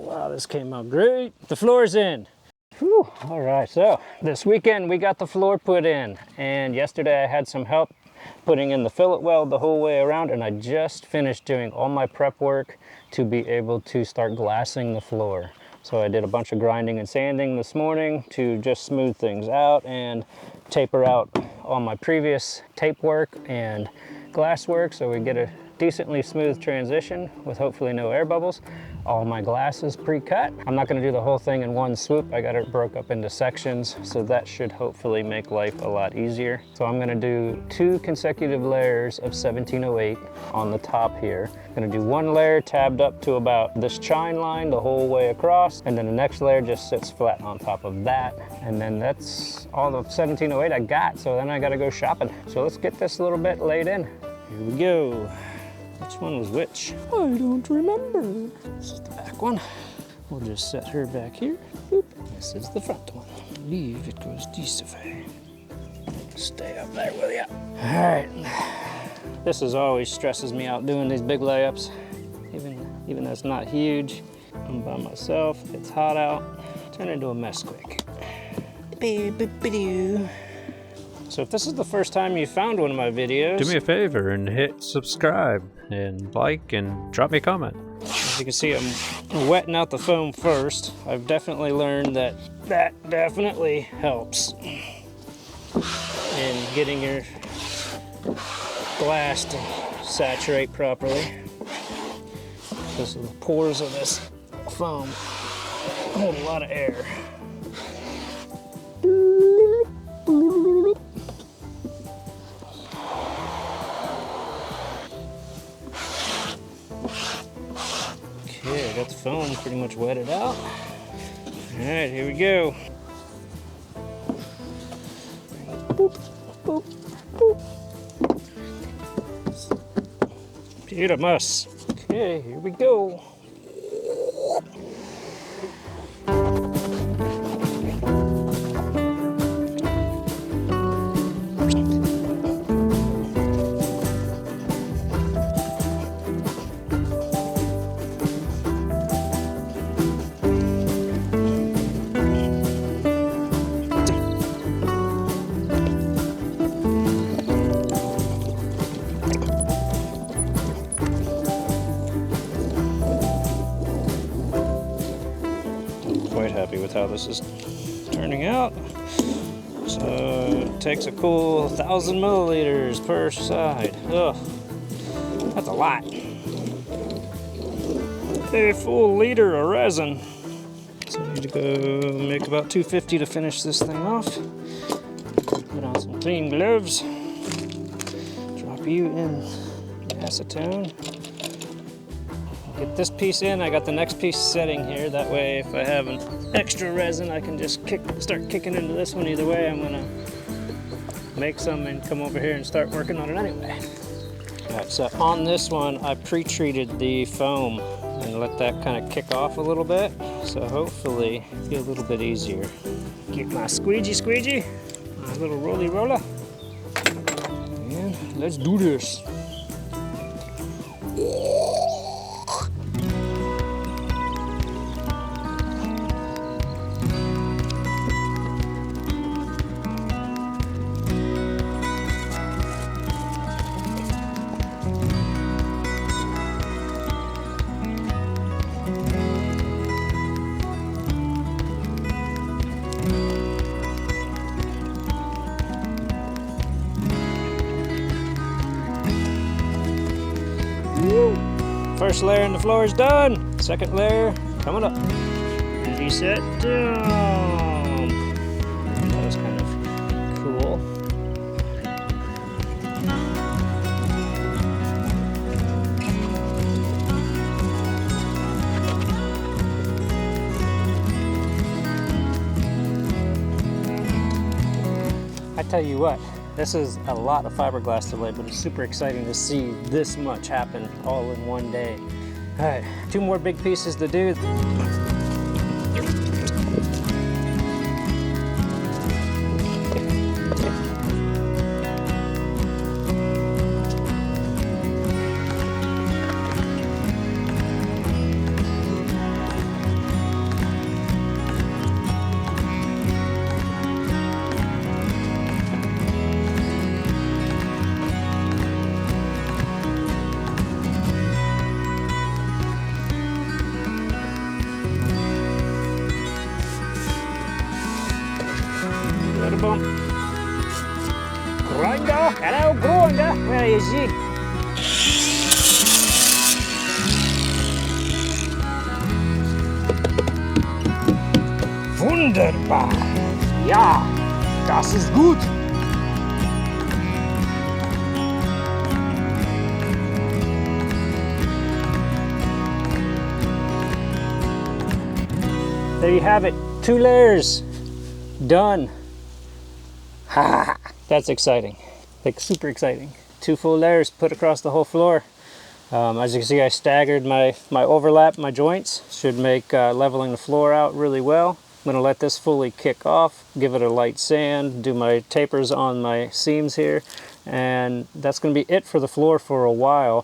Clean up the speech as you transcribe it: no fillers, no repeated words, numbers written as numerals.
Wow, this came out great. The floor's in. Whew. All right, so this weekend we got the floor put in, and yesterday I had some help putting in the fillet weld the whole way around, and I just finished doing all my prep work to be able to start glassing the floor. So I did a bunch of grinding and sanding this morning to just smooth things out and taper out all my previous tape work and glass work so we get a decently smooth transition with hopefully no air bubbles. All my glass is pre-cut. I'm not going to do the whole thing in one swoop. I got it broke up into sections, so that should hopefully make life a lot easier. So I'm going to do 2 consecutive layers of 1708 on the top here. I'm going to do 1 layer tabbed up to about this chine line the whole way across, and then the next layer just sits flat on top of that. And then that's all the 1708 I got, so then I got to go shopping. So let's get this a little bit laid in. Here we go. Which one was which? I don't remember. This is the back one. We'll just set her back here. Boop. This is the front one. I believe it goes this way. Stay up there with ya. All right. This is always stresses me out doing these big layups. Even though it's not huge. I'm by myself. It's hot out. Turn into a mess quick. So if this is the first time you found one of my videos, do me a favor and hit subscribe and like and drop me a comment. As you can see, I'm wetting out the foam first. I've definitely learned that definitely helps in getting your glass to saturate properly. Because the pores of this foam hold a lot of air. Okay, I got the foam pretty much wetted out. All right, here we go. Boop, boop, boop. Beautiful. Okay, here we go. Quite happy with how this is turning out. So it takes a cool 1,000 milliliters per side. Ugh, that's a lot. A full liter of resin. So I need to go make about 250 to finish this thing off. Put on some clean gloves. Drop you in acetone. Get this piece in, I got the next piece setting here. That way, if I have an extra resin, I can just start kicking into this one. Either way, I'm gonna make some and come over here and start working on it anyway. All right, so on this one, I pre-treated the foam and let that kind of kick off a little bit. So hopefully, it'll be a little bit easier. Get my squeegee, my little roller. And let's do this. First layer in the floor is done. Second layer coming up. Easy set down. That was kind of cool. I tell you what, this is a lot of fiberglass to lay, but it's super exciting to see this much happen all in one day. All right, 2 more big pieces to do. boom. Grinder, hello grinder, where is he? Wunderbar. Ja, das ist gut. There you have it, 2 layers done. Ha! That's exciting, like super exciting. 2 full layers put across the whole floor. As you can see, I staggered my overlap, my joints. Should make leveling the floor out really well. I'm gonna let this fully kick off, give it a light sand, do my tapers on my seams here, and that's gonna be it for the floor for a while.